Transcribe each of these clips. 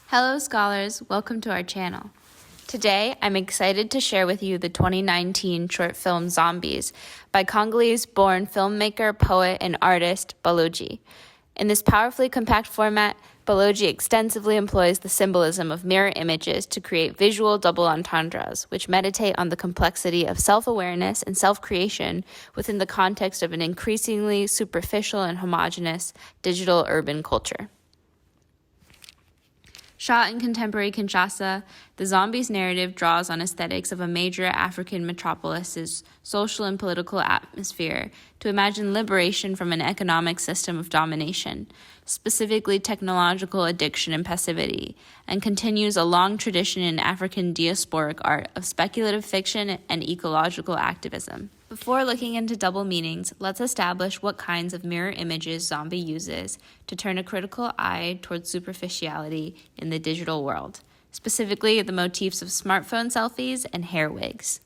Hello scholars, welcome to our channel. Today, I'm excited to share with you the 2019 short film Zombies by Congolese-born filmmaker, poet, and artist Baloji. In this powerfully compact format, Baloji extensively employs the symbolism of mirror images to create visual double-entendres, which meditate on the complexity of self-awareness and self-creation within the context of an increasingly superficial and homogeneous digital urban culture. Shot in contemporary Kinshasa, the Zombies narrative draws on aesthetics of a major African metropolis's social and political atmosphere to imagine liberation from an economic system of domination, specifically technological addiction and passivity, and continues a long tradition in African diasporic art of speculative fiction and ecological activism. Before looking into double meanings, let's establish what kinds of mirror images Zombie uses to turn a critical eye towards superficiality in the digital world, specifically the motifs of smartphone selfies and hair wigs.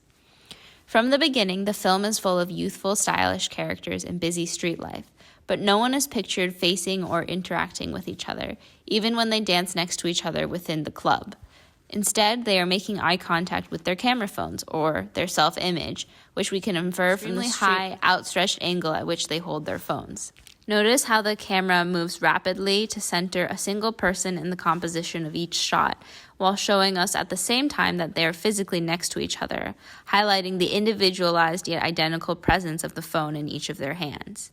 From the beginning, the film is full of youthful, stylish characters in busy street life, but no one is pictured facing or interacting with each other, even when they dance next to each other within the club. Instead, they are making eye contact with their camera phones or their self-image, which we can infer from the high, outstretched angle at which they hold their phones. Notice how the camera moves rapidly to center a single person in the composition of each shot, while showing us at the same time that they are physically next to each other, highlighting the individualized yet identical presence of the phone in each of their hands.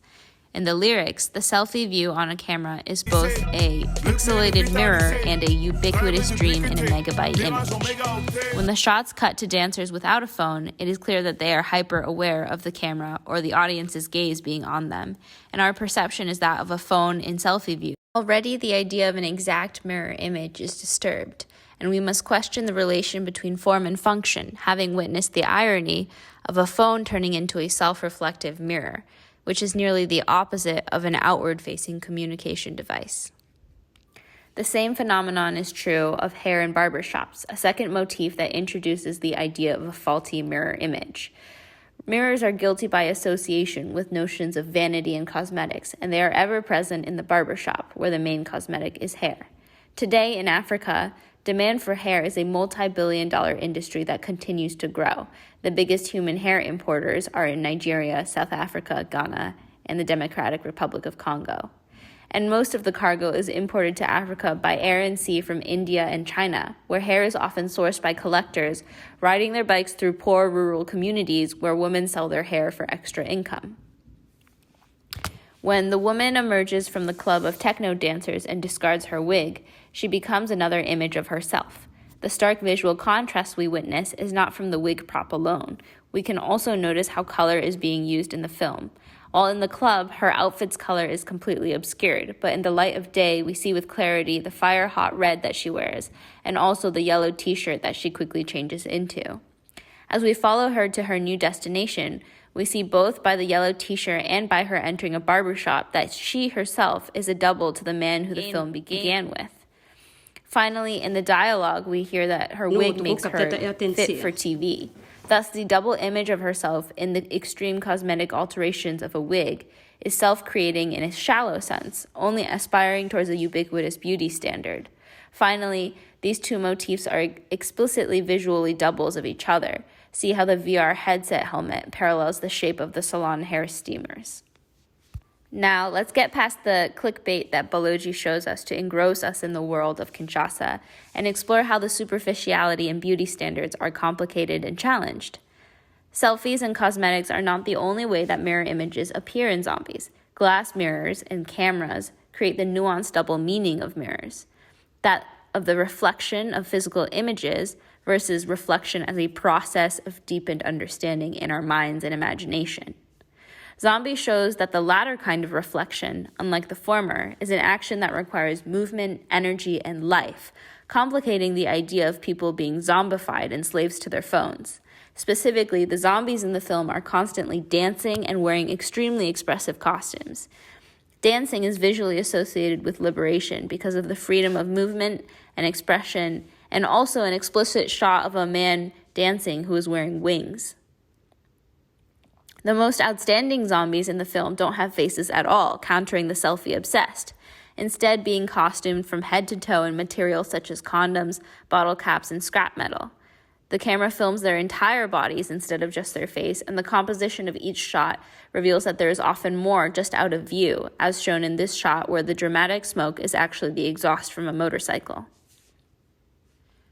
In the lyrics, the selfie view on a camera is both a pixelated mirror and a ubiquitous dream in a megabyte image. When the shots cut to dancers without a phone, it is clear that they are hyper-aware of the camera or the audience's gaze being on them, and our perception is that of a phone in selfie view. Already, the idea of an exact mirror image is disturbed, and we must question the relation between form and function, having witnessed the irony of a phone turning into a self-reflective mirror, which is nearly the opposite of an outward-facing communication device. The same phenomenon is true of hair in barbershops, a second motif that introduces the idea of a faulty mirror image. Mirrors are guilty by association with notions of vanity and cosmetics, and they are ever present in the barbershop, where the main cosmetic is hair. Today in Africa, demand for hair is a multi-billion-dollar industry that continues to grow. The biggest human hair importers are in Nigeria, South Africa, Ghana, and the Democratic Republic of Congo. And most of the cargo is imported to Africa by air and sea from India and China, where hair is often sourced by collectors riding their bikes through poor rural communities where women sell their hair for extra income. When the woman emerges from the club of techno dancers and discards her wig, she becomes another image of herself. The stark visual contrast we witness is not from the wig prop alone. We can also notice how color is being used in the film. While in the club, her outfit's color is completely obscured, but in the light of day, we see with clarity the fire-hot red that she wears, and also the yellow t-shirt that she quickly changes into. As we follow her to her new destination, we see both by the yellow t-shirt and by her entering a barbershop that she herself is a double to the man who the film began with. Finally, in the dialogue, we hear that her wig makes her fit for TV. Thus, the double image of herself in the extreme cosmetic alterations of a wig is self-creating in a shallow sense, only aspiring towards a ubiquitous beauty standard. Finally, these two motifs are explicitly visually doubles of each other. See how the VR headset helmet parallels the shape of the salon hair steamers. Now, let's get past the clickbait that Baloji shows us to engross us in the world of Kinshasa and explore how the superficiality and beauty standards are complicated and challenged. Selfies and cosmetics are not the only way that mirror images appear in Zombies. Glass mirrors and cameras create the nuanced double meaning of mirrors, that of the reflection of physical images versus reflection as a process of deepened understanding in our minds and imagination. Zombie shows that the latter kind of reflection, unlike the former, is an action that requires movement, energy, and life, complicating the idea of people being zombified and slaves to their phones. Specifically, the zombies in the film are constantly dancing and wearing extremely expressive costumes. Dancing is visually associated with liberation because of the freedom of movement and expression, and also an explicit shot of a man dancing who is wearing wings. The most outstanding zombies in the film don't have faces at all, countering the selfie-obsessed. instead being costumed from head to toe in materials such as condoms, bottle caps, and scrap metal. The camera films their entire bodies instead of just their face, and the composition of each shot reveals that there is often more just out of view, as shown in this shot where the dramatic smoke is actually the exhaust from a motorcycle.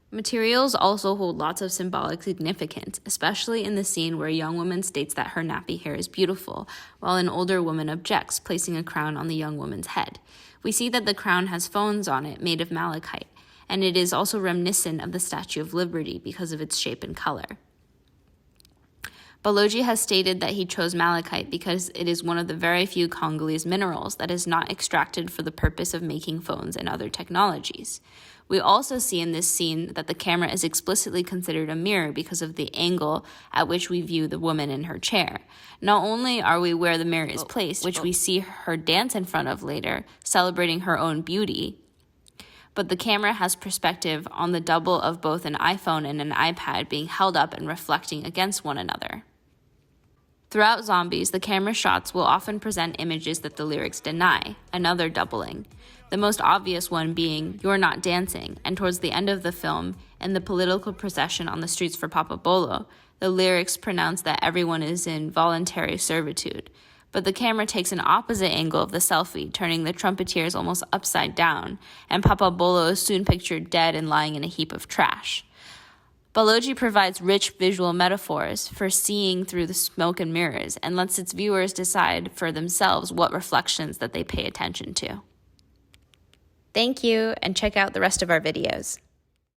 Materials also hold lots of symbolic significance, especially in the scene where a young woman states that her nappy hair is beautiful, while an older woman objects, placing a crown on the young woman's head. We see that the crown has phones on it made of malachite, and it is also reminiscent of the Statue of Liberty because of its shape and color. Baloji has stated that he chose malachite because it is one of the very few Congolese minerals that is not extracted for the purpose of making phones and other technologies. We also see in this scene that the camera is explicitly considered a mirror because of the angle at which we view the woman in her chair. Not only are we where the mirror is placed, which we see her dance in front of later, celebrating her own beauty, but the camera has perspective on the double of both an iPhone and an iPad being held up and reflecting against one another. Throughout Zombies, the camera shots will often present images that the lyrics deny, another doubling. The most obvious one being, "You're not dancing," and towards the end of the film, in the political procession on the streets for Papa Bolo, the lyrics pronounce that everyone is in voluntary servitude. But the camera takes an opposite angle of the selfie, turning the trumpeters almost upside down, and Papa Bolo is soon pictured dead and lying in a heap of trash. Baloji provides rich visual metaphors for seeing through the smoke and mirrors, and lets its viewers decide for themselves what reflections that they pay attention to. Thank you, and check out the rest of our videos.